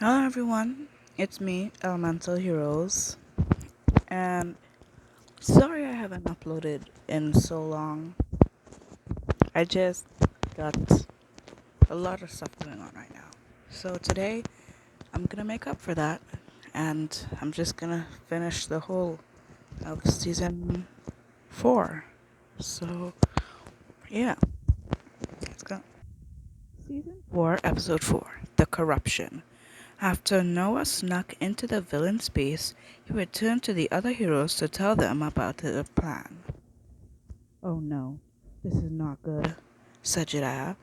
Hello everyone, it's me, Elemental Heroes, and sorry I haven't uploaded in so long. I just got a lot of stuff going on right now. So today I'm gonna make up for that, and I'm just gonna finish the whole of season 4. So, yeah, let's go. Season 4, episode 4, The Corruption. After Noah snuck into the villain's base, he returned to the other heroes to tell them about the plan. "Oh no, this is not good," said Jedediah.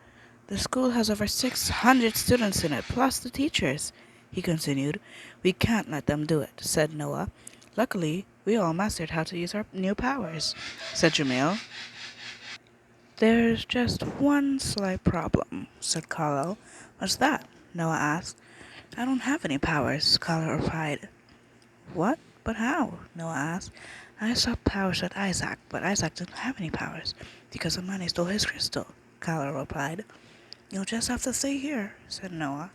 "The school has over 600 students in it, plus the teachers," he continued. "We can't let them do it," said Noah. "Luckily, we all mastered how to use our new powers," said Jamil. "There's just one slight problem," said Carlo. "What's that?" Noah asked. "I don't have any powers," Carlo replied. "What? But how?" Noah asked. "I saw powers with Isaac, but Isaac didn't have any powers because Amani stole his crystal," Kyler replied. "You'll just have to stay here," said Noah.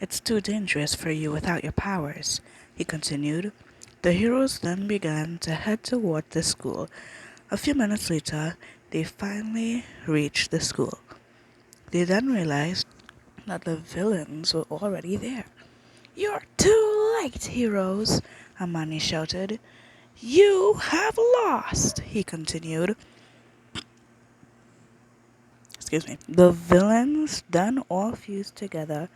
"It's too dangerous for you without your powers," he continued. The heroes then began to head toward the school. A few minutes later, they finally reached the school. They then realized that the villains were already there. "You're too late, heroes!" Amani shouted. "You have lost," he continued. Excuse me. The villains then all fused together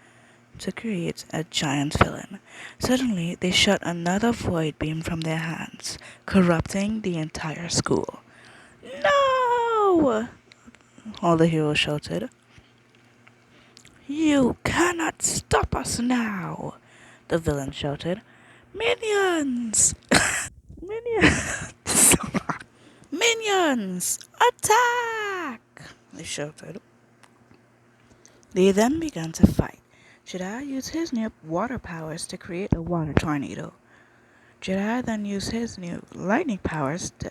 to create a giant villain. Suddenly, they shot another void beam from their hands, corrupting the entire school. "No!" all the heroes shouted. "You cannot stop us now!" the villain shouted. "Minions! Minions! Minions! Attack!" they shouted. They then began to fight. Jedediah used his new water powers to create a water tornado. Jedediah then used his new lightning powers to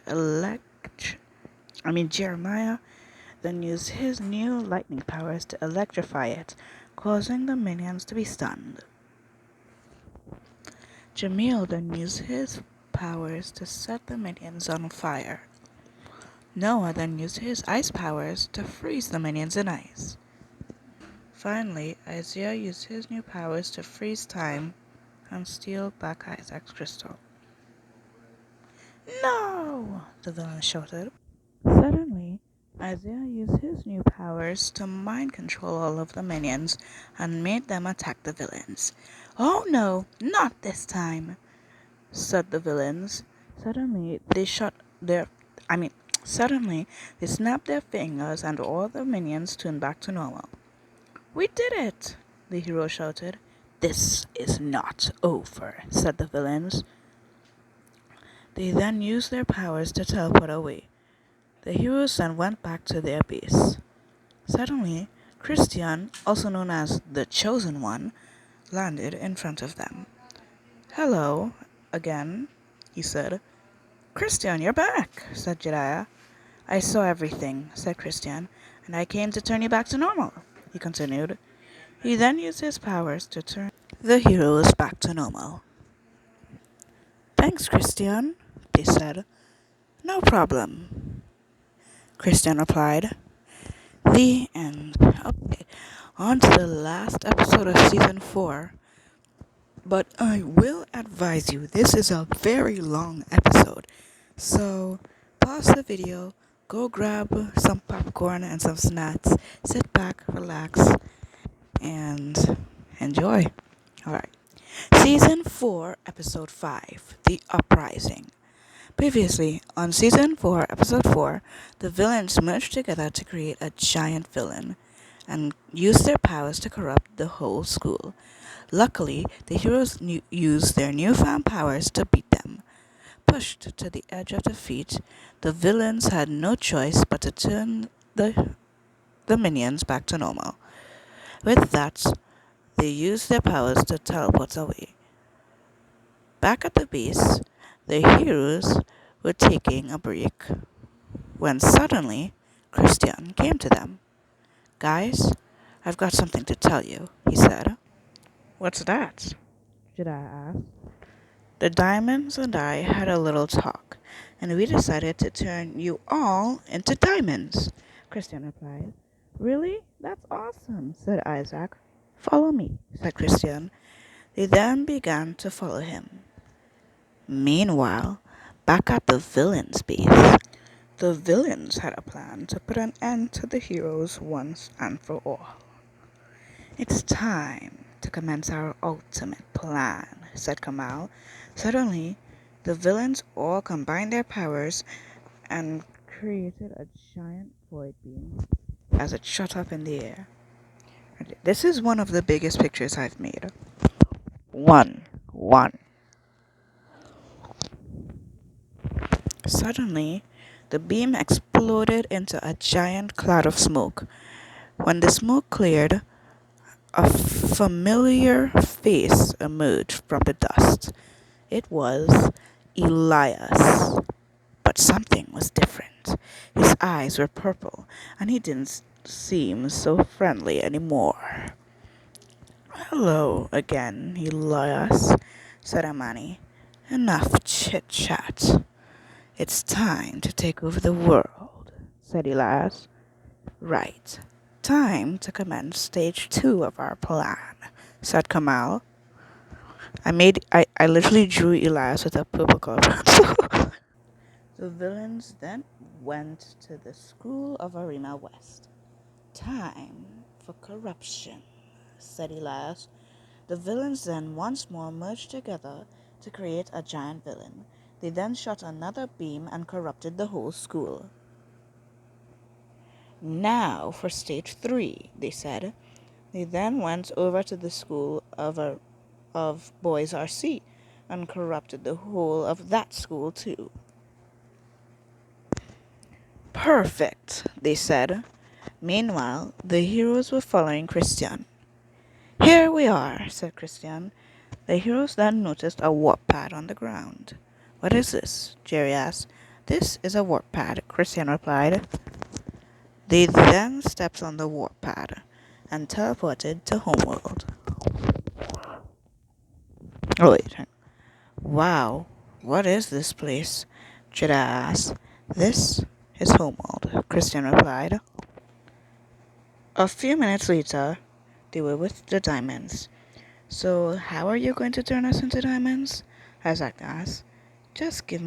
Jeremiah then used his new lightning powers to electrify it, causing the minions to be stunned. Jamil then used his powers to set the minions on fire. Noah then used his ice powers to freeze the minions in ice. Finally, Isaiah used his new powers to freeze time and steal back Isaac's crystal. "No!" the villain shouted. Suddenly, Isaiah used his new powers to mind control all of the minions and made them attack the villains. "Oh no, not this time!" said the villains. Suddenly, they shut their I mean, Suddenly, they snapped their fingers and all the minions turned back to normal. "We did it!" the hero shouted. "This is not over," said the villains. They then used their powers to teleport away. The heroes then went back to their base. Suddenly, Christian, also known as the Chosen One, landed in front of them. "Hello, again," he said. "Christian, you're back," said Jedediah. "I saw everything," said Christian, "and I came to turn you back to normal," he continued. He then used his powers to turn the heroes back to normal. "Thanks, Christian," they said. "No problem," Christian replied. The end. Okay, on to the last episode of season 4. But I will advise you, this is a very long episode. So, pause the video, go grab some popcorn and some snacks, sit back, relax, and enjoy. Alright. Season 4, Episode 5, The Uprising. Previously, on Season 4, Episode 4, the villains merged together to create a giant villain and used their powers to corrupt the whole school. Luckily, the heroes used their newfound powers to beat them. Pushed to the edge of defeat, the villains had no choice but to turn the minions back to normal. With that, they used their powers to teleport away. Back at the base, the heroes were taking a break when suddenly Christian came to them. "Guys, I've got something to tell you," he said. What's that? Jedediah asked. The diamonds and I had a little talk, and we decided to turn you all into diamonds, Christian replied. Really? That's awesome, said Isaac. Follow me, said Christian. They then began to follow him. Meanwhile, back at the villain's base, the villains had a plan to put an end to the heroes once and for all. It's time to commence our ultimate plan, said Kamal. Suddenly, the villains all combined their powers and created a giant void beam as it shot up in the air. This is one of the biggest pictures I've made. One. One. Suddenly, the beam exploded into a giant cloud of smoke. When the smoke cleared, a familiar face emerged from the dust. It was Elias. But something was different. His eyes were purple, and he didn't seem so friendly anymore. Hello again, Elias, said Amani. Enough chit-chat. It's time to take over the world, said Elias. Right. Time to commence stage 2 of our plan, said Kamal. I literally drew Elias with a purple color pencil. The villains then went to the school of Arena West. Time for corruption, said Elias. The villains then once more merged together to create a giant villain. They then shot another beam and corrupted the whole school. Now for stage 3, they said. They then went over to the school of Boys RC and corrupted the whole of that school too. Perfect, they said. Meanwhile, the heroes were following Christian. Here we are, said Christian. The heroes then noticed a warp pad on the ground. What is this? Jerry asked. This is a warp pad, Christian replied. They then stepped on the warp pad and teleported to Homeworld. Oh wait. Wow, what is this place? Jedi asked. This is Homeworld, Christian replied. A few minutes later, they were with the diamonds. So, how are you going to turn us into diamonds? Isaac asked. Just give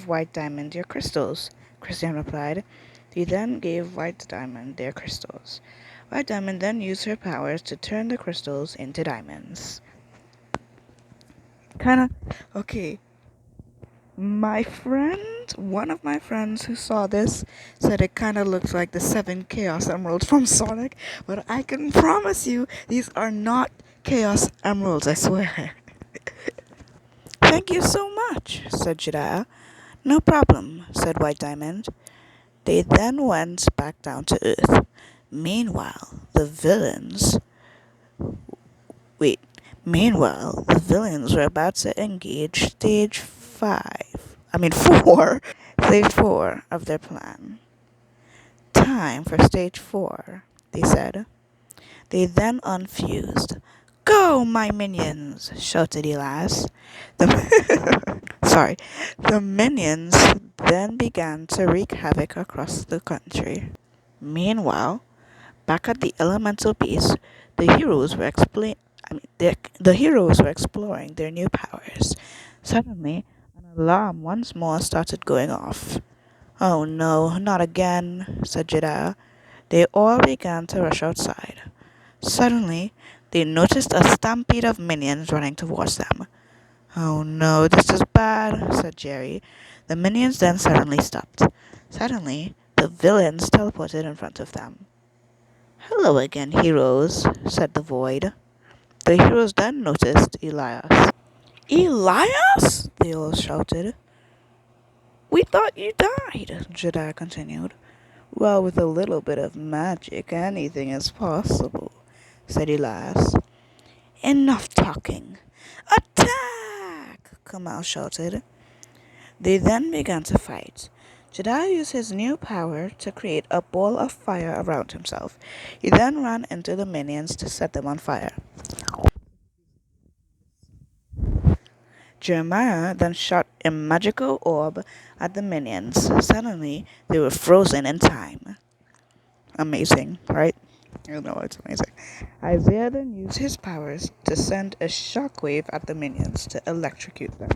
White Diamond your crystals, Christian replied. He then gave White Diamond their crystals. White Diamond then used her powers to turn the crystals into diamonds. Okay. One of my friends who saw this said it kind of looks like the 7 Chaos Emeralds from Sonic, but I can promise you these are not Chaos Emeralds, I swear. Thank you so much, said Jediah. No problem, said White Diamond. They then went back down to Earth. Meanwhile, the villains... Wait. Meanwhile, the villains were about to engage stage 4. Stage 4 of their plan. Time for stage 4, they said. They then unfused. Go, my minions, shouted Elias. The minions then began to wreak havoc across the country. Meanwhile, back at the elemental base, the heroes were exploring their new powers. Suddenly, an alarm once more started going off. Oh no, not again, said Jedediah. They all began to rush outside. Suddenly, they noticed a stampede of minions running towards them. Oh no, this is bad, said Jerry. The minions then suddenly stopped. Suddenly, the villains teleported in front of them. Hello again, heroes, said the void. The heroes then noticed Elias. Elias? They all shouted. We thought you died, Jedi continued. Well, with a little bit of magic, anything is possible, said Elias. Enough talking. Attack! Kamal shouted. They then began to fight. Jedediah used his new power to create a ball of fire around himself. He then ran into the minions to set them on fire. Jeremiah then shot a magical orb at the minions. Suddenly, they were frozen in time. Amazing, right? You know it's amazing. Isaiah then used his powers to send a shockwave at the minions to electrocute them.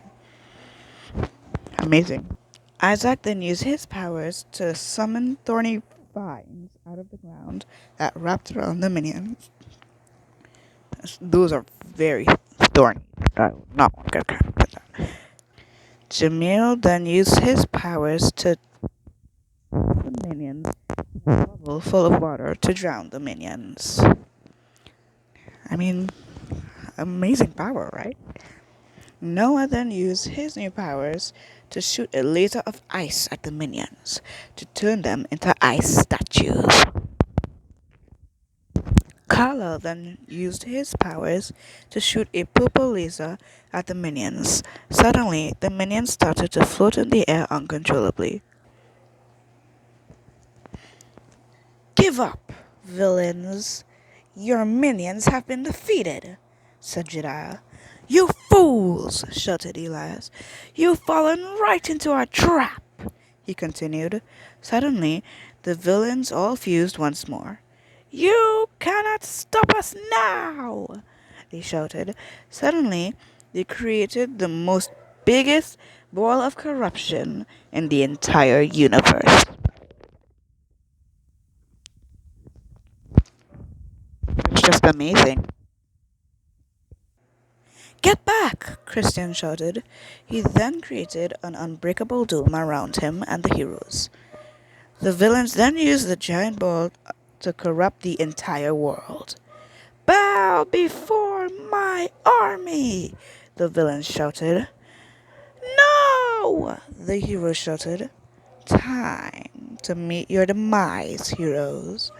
Amazing. Isaac then used his powers to summon thorny vines out of the ground that wrapped around the minions. Those are very thorny. I will not want to get caught with that. Jamil then used his powers to the minions in a bubble full of water to drown the minions. I mean, amazing power, right? Noah then used his new powers to shoot a laser of ice at the minions to turn them into ice statues. Carla then used his powers to shoot a purple laser at the minions. Suddenly, the minions started to float in the air uncontrollably. "Give up, villains! Your minions have been defeated," said Jedediah. "You fools!" shouted Elias. "You've fallen right into our trap," he continued. Suddenly, the villains all fused once more. "You cannot stop us now!" they shouted. Suddenly, they created the most biggest ball of corruption in the entire universe. It's just amazing. "Get back!" Christian shouted. He then created an unbreakable dome around him and the heroes. The villains then used the giant ball to corrupt the entire world. "Bow before my army!" the villains shouted. "No!" the heroes shouted. "Time to meet your demise, heroes,"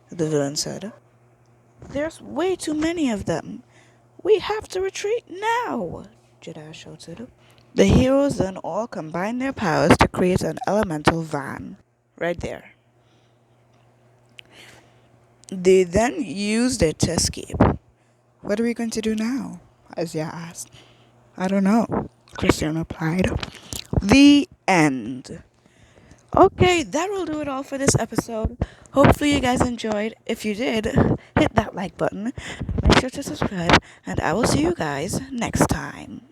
the villain said. "There's way too many of them. We have to retreat now," Jedediah shouted. The heroes then all combined their powers to create an elemental van. Right there. They then used it to escape. "What are we going to do now?" Isaiah asked. "I don't know," Christian replied. The end. Okay, that will do it all for this episode. Hopefully you guys enjoyed. If you did, hit that like button. Make sure to subscribe, and I will see you guys next time.